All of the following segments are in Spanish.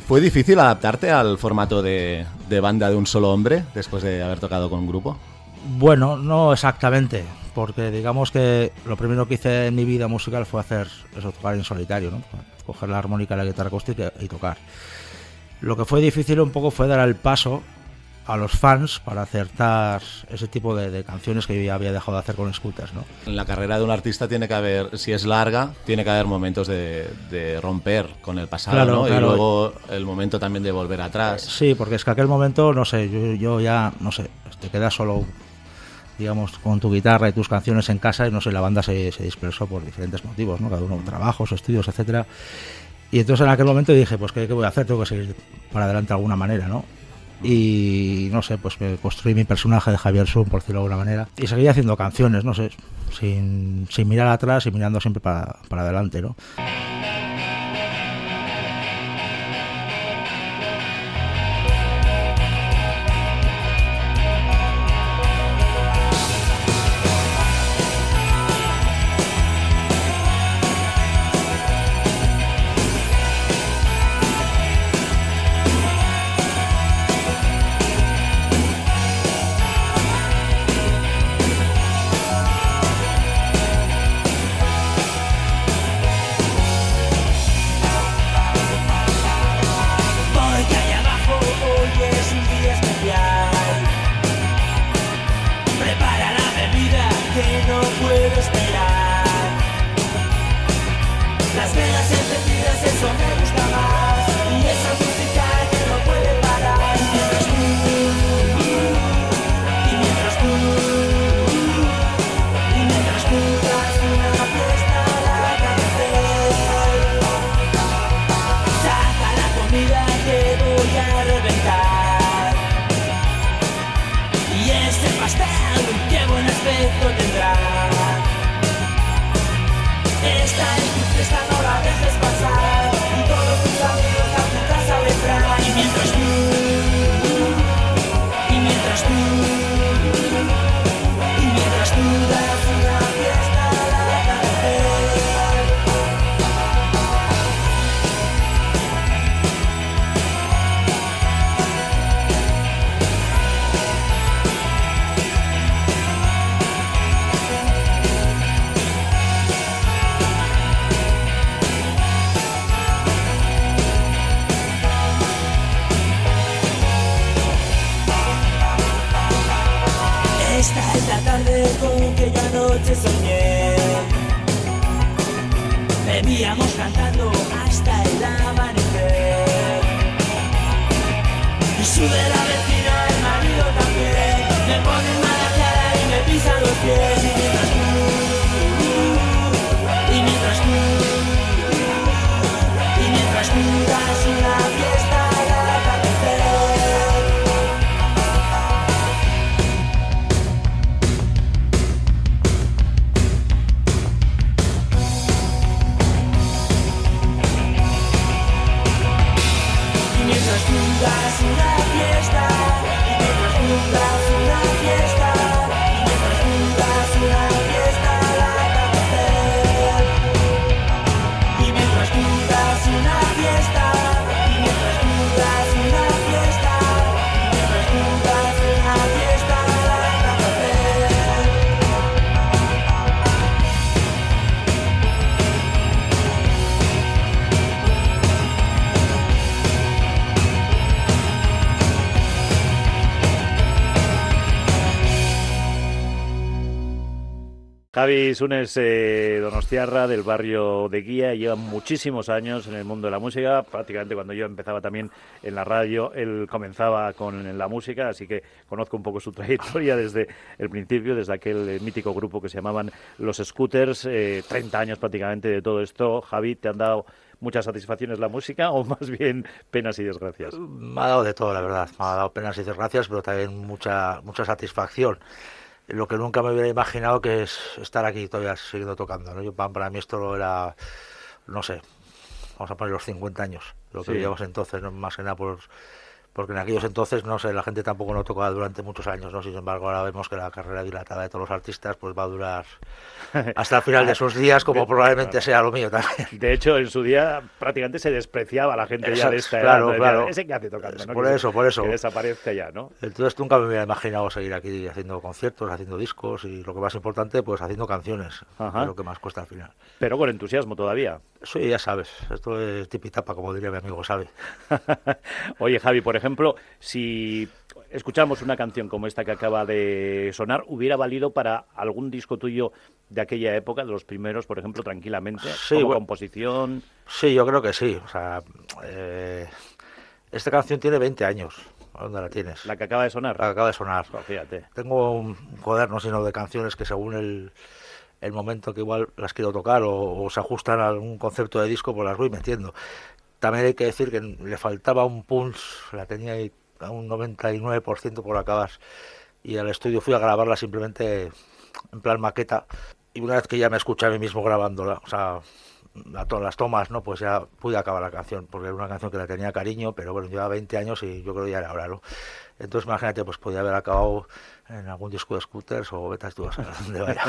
¿Fue difícil adaptarte al formato de banda de un solo hombre después de haber tocado con un grupo? Bueno, no exactamente, porque digamos que lo primero que hice en mi vida musical fue hacer eso, tocar en solitario, ¿no? Coger la armónica, la guitarra acústica y tocar. Lo que fue difícil un poco fue dar el paso a los fans para acertar ese tipo de canciones que yo ya había dejado de hacer con Scooters, ¿no? En la carrera de un artista tiene que haber, si es larga, tiene que haber momentos de romper con el pasado, Claro, ¿no? claro. Y luego el momento también de volver atrás. Sí, porque es que aquel momento, no sé, yo ya, no sé, te quedas solo, digamos, con tu guitarra y tus canciones en casa y no sé, la banda se dispersó por diferentes motivos, ¿no? Cada uno, trabajos, estudios, etcétera. Y entonces en aquel momento dije, pues ¿qué voy a hacer? Tengo que seguir para adelante de alguna manera, ¿no? Y no sé, pues me construí mi personaje de Javier Sun, por decirlo de alguna manera, y seguí haciendo canciones, no sé, sin mirar atrás y mirando siempre para adelante, ¿no? Bebíamos cantando hasta el amanecer. Y sube la vecina, el marido también. Me ponen mala cara y me pisan los pies. Y mientras tú das una fiesta al atardecer. Javi Sun es donostiarra del barrio de Guía, lleva muchísimos años en el mundo de la música, prácticamente cuando yo empezaba también en la radio, él comenzaba con la música, así que conozco un poco su trayectoria desde el principio, desde aquel mítico grupo que se llamaban Los Scooters, 30 años prácticamente de todo esto. Javi, ¿te han dado muchas satisfacciones la música o más bien penas y desgracias? Me ha dado de todo, la verdad, me ha dado penas y desgracias, pero también mucha satisfacción. Lo que nunca me hubiera imaginado que es estar aquí todavía siguiendo tocando, ¿no? Para mí esto era, no sé, vamos a poner los 50 años, lo que llevamos entonces, ¿no? Más que nada por porque en aquellos entonces, no sé, la gente tampoco no tocaba durante muchos años, ¿no? Sin embargo, ahora vemos que la carrera dilatada de todos los artistas pues va a durar hasta el final de sus días, como probablemente sea lo mío también. De hecho, en su día prácticamente se despreciaba a la gente ya de esta edad. Claro, ¿no? Decía, claro. Ese que hace tocando, ¿no? Por eso. Que desaparezca ya, ¿no? Entonces nunca me hubiera imaginado seguir aquí haciendo conciertos, haciendo discos y lo que más importante, pues haciendo canciones, Ajá. que es lo que más cuesta al final. Pero con entusiasmo todavía. Sí, ya sabes, esto es tipitapa, como diría mi amigo Xavi. Oye, Javi, por ejemplo, si escuchamos una canción como esta que acaba de sonar, ¿hubiera valido para algún disco tuyo de aquella época, de los primeros, por ejemplo, tranquilamente? Sí, como bueno, composición. Sí, yo creo que sí. O sea, esta canción tiene 20 años. ¿Dónde la tienes? La que acaba de sonar. La que acaba de sonar. Oh, fíjate. Tengo un cuaderno lleno de canciones que según el momento que igual las quiero tocar o se ajustan a algún concepto de disco, pues las voy metiendo. También hay que decir que le faltaba un punch, la tenía ahí a un 99% por acabar, y al estudio fui a grabarla simplemente en plan maqueta, y una vez que ya me escuché a mí mismo grabándola, o sea, las tomas, ¿no? Pues ya pude acabar la canción, porque era una canción que la tenía cariño, pero bueno, llevaba 20 años y yo creo que ya era hora, ¿no? Entonces imagínate, pues podía haber acabado en algún disco de Scooters o vete tú a saber dónde vaya.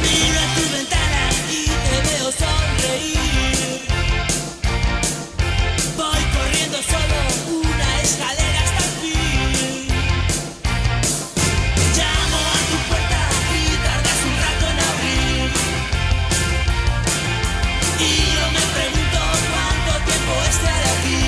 Miro a tu ventana y te veo sonreír. Voy corriendo solo una escalera hasta el fin. Llamo a tu puerta y tardas un rato en abrir. Y yo me pregunto cuánto tiempo estaré aquí.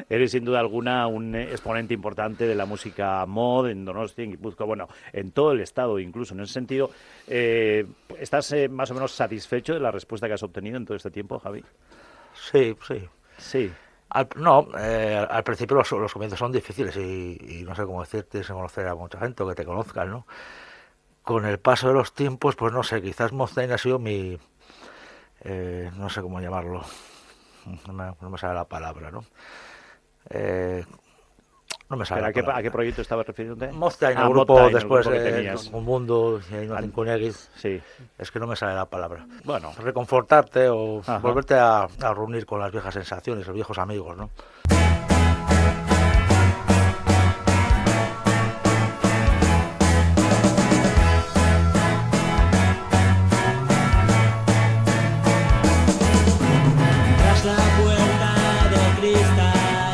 Eres sin duda alguna un exponente importante de la música mod en Donostia, en Guipúzcoa, bueno, en todo el estado incluso. En ese sentido, ¿estás más o menos satisfecho de la respuesta que has obtenido en todo este tiempo, Javi? Sí, sí. Sí. Al principio los comienzos son difíciles y no sé cómo decirte, sin conocer a mucha gente o que te conozcan, ¿no? Con el paso de los tiempos, pues no sé, quizás Mustaine ha sido mi... no sé cómo llamarlo, no me sale la palabra, ¿no? No me sale. ¿Pero a qué proyecto estabas refiriéndote? Mustaine, el grupo Mothine, después el grupo que de tenías. Un Mundo y ahí no hacen Kunegis. Sí. Es que no me sale la palabra. Bueno. Reconfortarte o Ajá. volverte a reunir con las viejas sensaciones, los viejos amigos, ¿no? Tras la puerta de cristal,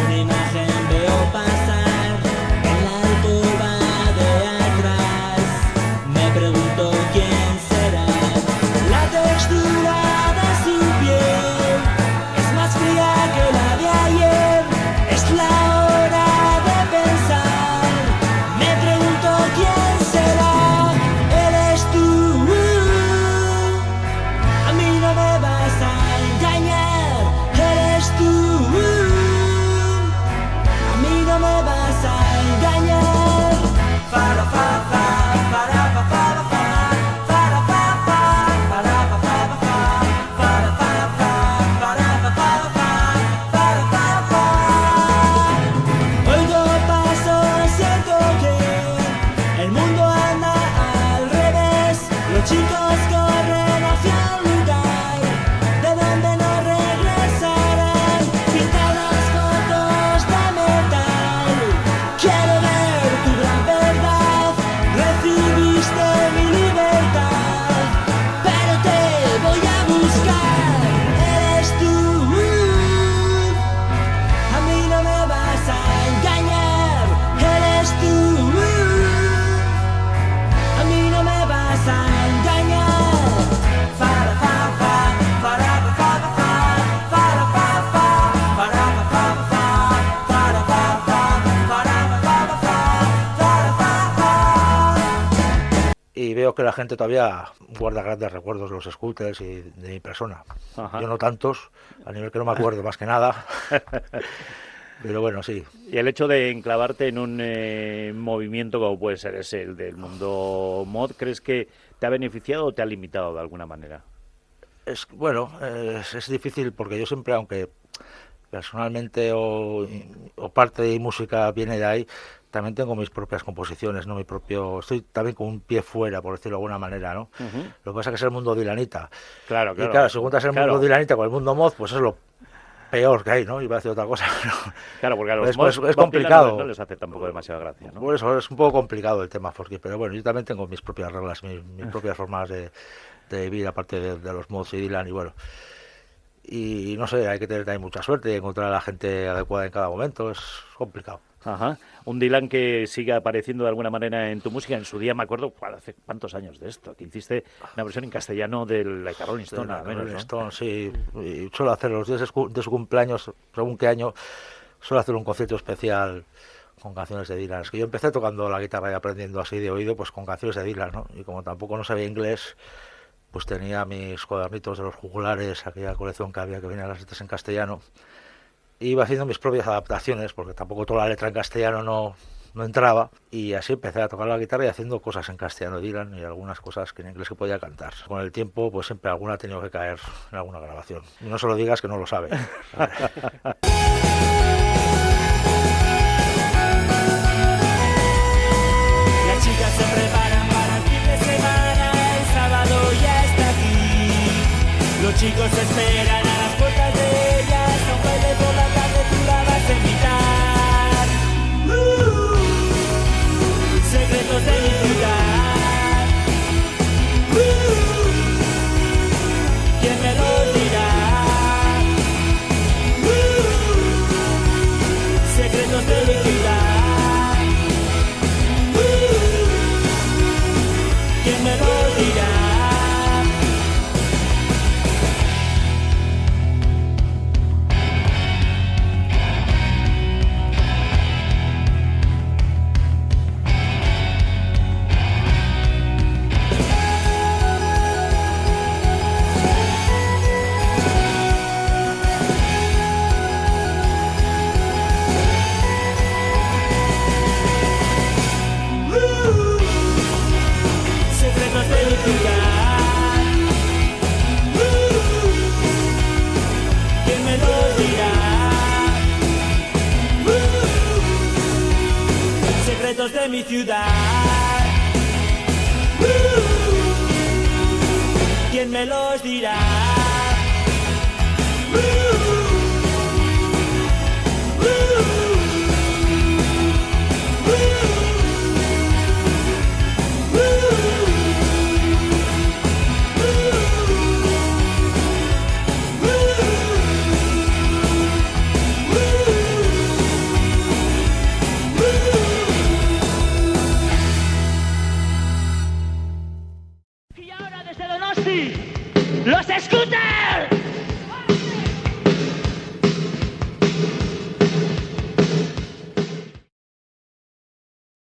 una imagen veo pasar en la alcoba de atrás. Me pregunto veo que la gente todavía guarda grandes recuerdos de los scooters y de mi persona. Ajá. Yo no tantos, a nivel que no me acuerdo más que nada. Pero bueno, sí. Y el hecho de enclavarte en un movimiento como puede ser ese, el del mundo mod, ¿crees que te ha beneficiado o te ha limitado de alguna manera? Bueno, es difícil porque yo siempre, aunque personalmente o parte de mi música viene de ahí, también tengo mis propias composiciones, ¿no? Estoy también con un pie fuera, por decirlo de alguna manera, ¿no? Uh-huh. Lo que pasa es que es el mundo dylanita. Claro. Y claro, si juntas el claro. mundo dylanita con el mundo mod, pues es lo peor que hay, ¿no? Iba a decir otra cosa, pero... Claro, porque a los Pues mods es complicado. no les hace tampoco demasiada gracia, ¿no? Por eso es un poco complicado el tema, porque, pero bueno, yo también tengo mis propias reglas, mis propias formas de vivir, aparte de los mods y Dylan, y bueno... Y no sé, hay que tener también mucha suerte y encontrar a la gente adecuada en cada momento, es complicado. Ajá. Un Dylan que sigue apareciendo de alguna manera en tu música. En su día me acuerdo, hace cuántos años de esto, que hiciste una versión en castellano del Like a Rolling Stone, nada menos, Rolling ¿no? Stone, sí. Y suelo hacer los días de su cumpleaños, según qué año, suelo hacer un concierto especial con canciones de Dylan. Es que yo empecé tocando la guitarra y aprendiendo así de oído, pues con canciones de Dylan, ¿no? Y como tampoco no sabía inglés, pues tenía mis cuadernitos de los jugulares, aquella colección que había que venía las letras en castellano. Y iba haciendo mis propias adaptaciones, porque tampoco toda la letra en castellano no entraba. Y así empecé a tocar la guitarra y haciendo cosas en castellano de Dylan y algunas cosas que en inglés que podía cantar. Con el tiempo, pues siempre alguna ha tenido que caer en alguna grabación. Y no se lo digas que no lo sabe. Las chicas se preparan para el fin de semana, el sábado ya está aquí. Los chicos esperan a las puertas de ellas, a un baile por la tarde tú la vas a invitar. Secretos de mi ciudad. ¿Quién me lo dirá? Secretos de mi ciudad. ¿Quién me lo dirá? Secretos de mi ciudad. ¿Quién me lo dirá? Secretos de mi ciudad. ¿Quién me los dirá?